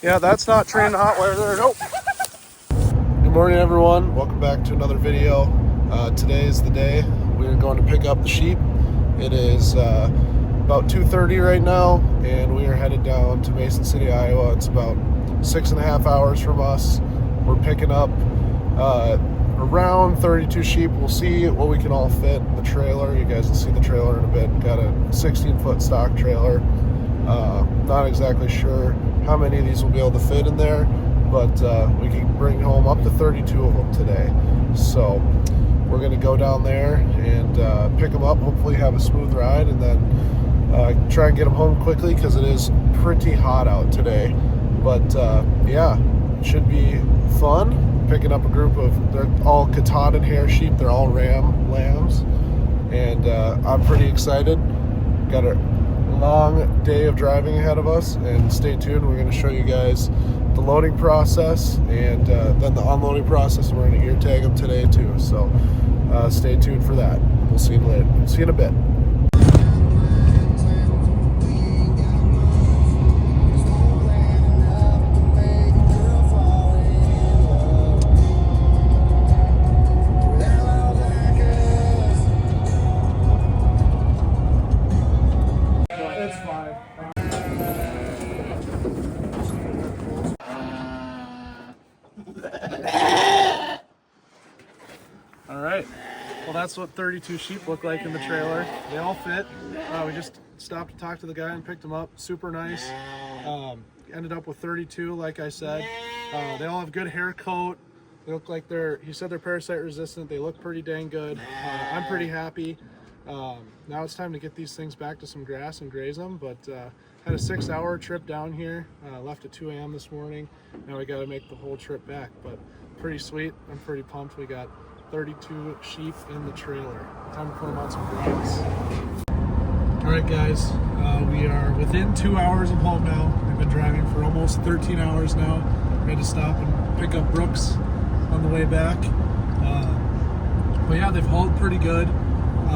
Yeah, that's not trained hot wire there. Nope. Good morning, everyone. Welcome back to another video. Today is the day we're going to pick up the sheep. It is about 2:30 right now, and we are headed down to Mason City, Iowa. It's about 6.5 hours from us. We're picking up around 32 sheep. We'll see what we can all fit in the trailer. You guys will see the trailer in a bit. Got a 16-foot stock trailer. Not exactly sure how many of these will be able to fit in there, but we can bring home up to 32 of them today. So we're going to go down there and pick them up, hopefully have a smooth ride, and then try and get them home quickly because it is pretty hot out today. But yeah, it should be fun. Picking up a group of, they're all Katahdin hair sheep, they're all ram lambs, and I'm pretty excited. Got a long day of driving ahead of us, and stay tuned. We're going to show you guys the loading process and then the unloading process. We're going to ear tag them today too, so stay tuned for that. We'll see you later. See you in a bit. All right, well, that's what 32 sheep look like in the trailer. They all fit. We just stopped to talk to the guy and picked them up. Super nice. Ended up with 32, like I said. They all have good hair coat. They look like he said they're parasite resistant. They look pretty dang good. I'm pretty happy. Now it's time to get these things back to some grass and graze them, but had a 6-hour trip down here. Left at 2 a.m. this morning. Now we got to make the whole trip back, but pretty sweet. I'm pretty pumped. We got 32 sheep in the trailer. Time to put them on some grass. All right, guys, we are within 2 hours of home now. We've been driving for almost 13 hours now. We had to stop and pick up Brooks on the way back. But yeah, they've hauled pretty good.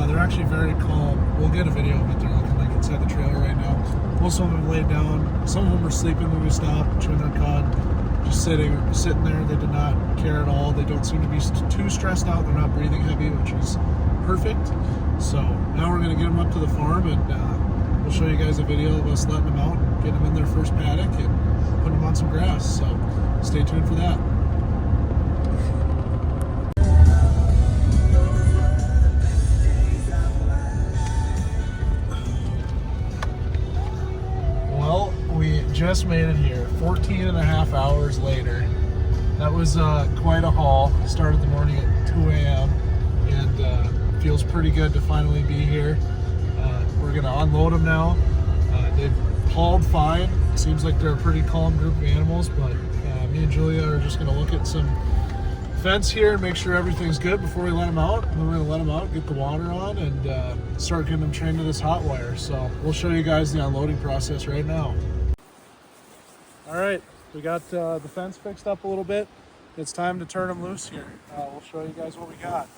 They're actually very calm. We'll get a video of what they're looking like inside the trailer right now. Most of them have laid down. Some of them were sleeping when we stopped, chewing their cud. Just sitting there. They did not care at all. They don't seem to be too stressed out. They're not breathing heavy, which is perfect. So now we're going to get them up to the farm, and we'll show you guys a video of us letting them out, getting them in their first paddock, and putting them on some grass. So stay tuned for that. Well, we just made it here 14.5 hours later. That was quite a haul. Started the morning at 2 a.m. and feels pretty good to finally be here. We're gonna unload them now. They've hauled fine. Seems like they're a pretty calm group of animals, but me and Julia are just gonna look at some fence here and make sure everything's good before we let them out. Then we're gonna let them out, get the water on, and start getting them trained to this hot wire. So we'll show you guys the unloading process right now. All right, we got the fence fixed up a little bit. It's time to turn them loose here. We'll show you guys what we got.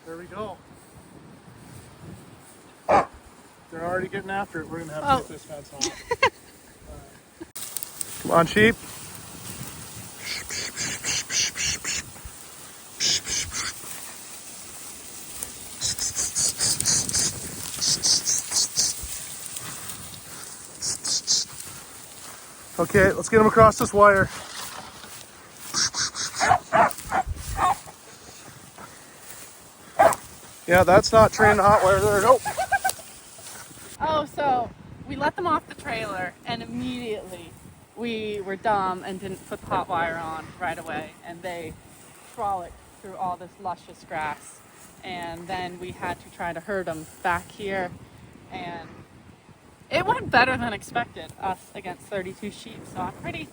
There we go. They're already getting after it. We're going to have to get this fence off. Come on, sheep. Okay, let's get them across this wire. Yeah, that's not trained hot wire there. Nope. Oh, so we let them off the trailer and immediately we were dumb and didn't put the hot wire on right away, and they frolicked through all this luscious grass. And then we had to try to herd them back here. And it went better than expected, us against 32 sheep. So I'm pretty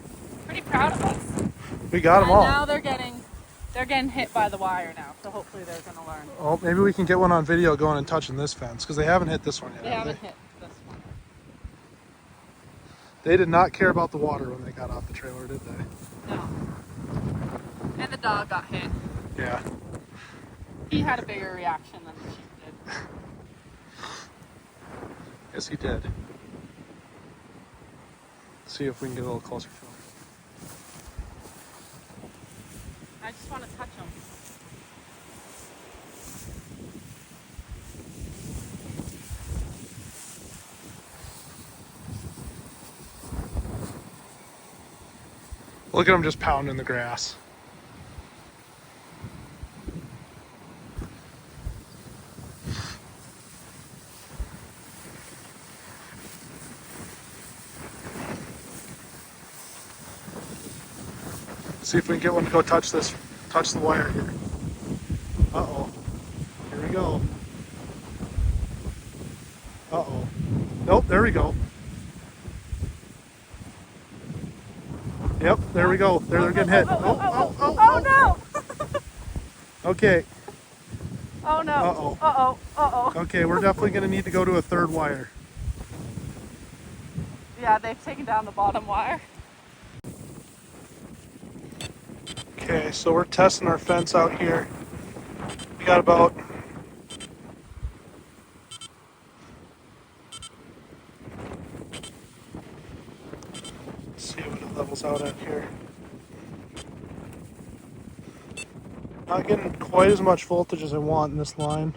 proud of us. We got them And all. now they're getting hit by the wire now. So hopefully they're going to learn. Oh, maybe we can get one on video going and touching this fence because they haven't hit this one yet. They haven't hit this one. They did not care about the water when they got off the trailer, did they? No. And the dog got hit. Yeah. He had a bigger reaction than the sheep did. Yes, he did. See if we can get a little closer to him. I just want to touch him. Look at him just pounding the grass. See if we can get one to go touch the wire here. Uh-oh. Here we go. Uh-oh. Nope, there we go. Yep, there we go. They're getting hit. Oh no! Okay. Oh no. Uh-oh. Uh-oh. Okay, we're definitely going to need to go to a third wire. Yeah, they've taken down the bottom wire. Okay, so we're testing our fence out here. We got about see what it levels out at here. Not getting quite as much voltage as I want in this line.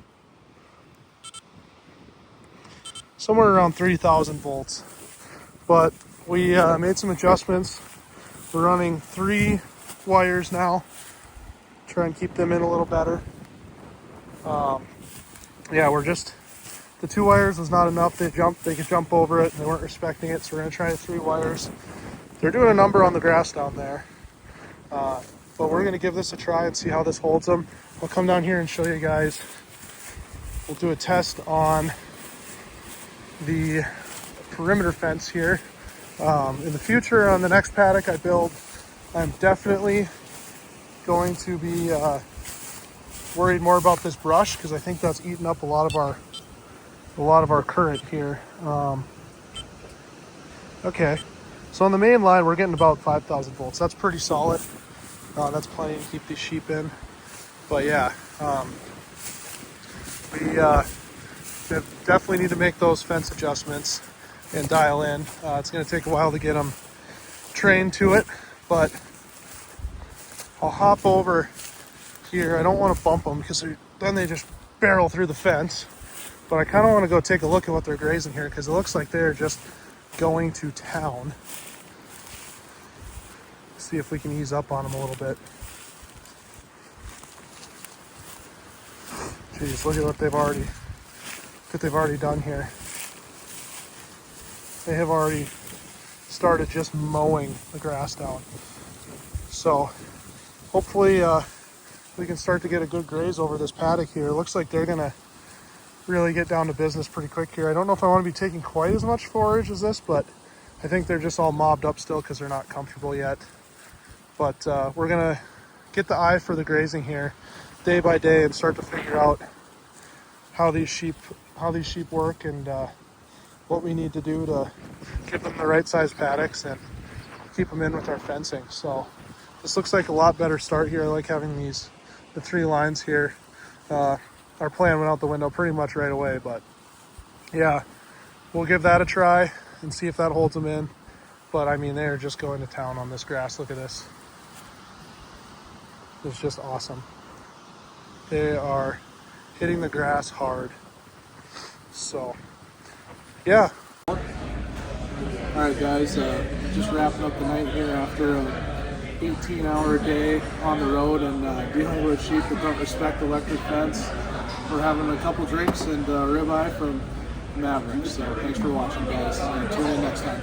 Somewhere around 3,000 volts. But we made some adjustments. We're running 3 wires now. Try and keep them in a little better. Yeah, the 2 wires was not enough. They could jump over it and they weren't respecting it, so we're gonna try 3 wires. They're doing a number on the grass down there. But we're gonna give this a try and see how this holds them. I'll come down here and show you guys. We'll do a test on the perimeter fence here. In the future, on the next paddock I build, I'm definitely going to be worried more about this brush because I think that's eating up a lot of our current here. Okay, so on the main line we're getting about 5,000 volts. That's pretty solid. That's plenty to keep these sheep in. But yeah, we definitely need to make those fence adjustments and dial in. It's going to take a while to get them trained to it, but I'll hop over here. I don't want to bump them because then they just barrel through the fence, but I kind of want to go take a look at what they're grazing here because it looks like they're just going to town. See if we can ease up on them a little bit. Jeez, look at what they've already done here. They have already started just mowing the grass down. So hopefully we can start to get a good graze over this paddock here. It looks like they're gonna really get down to business pretty quick here. I don't know if I want to be taking quite as much forage as this, but I think they're just all mobbed up still because they're not comfortable yet. But we're gonna get the eye for the grazing here day by day and start to figure out how these sheep work and what we need to do to give them the right size paddocks and keep them in with our fencing. So this looks like a lot better start here. I like having the 3 lines here. Our plan went out the window pretty much right away, but yeah, we'll give that a try and see if that holds them in. But I mean, they're just going to town on this grass. Look at this. It's just awesome. They are hitting the grass hard. So yeah. All right, guys, just wrapping up the night here after an 18-hour day on the road and dealing with sheep that don't respect electric fence. We're having a couple drinks and ribeye from Maverick. So thanks for watching, guys, and tune in next time.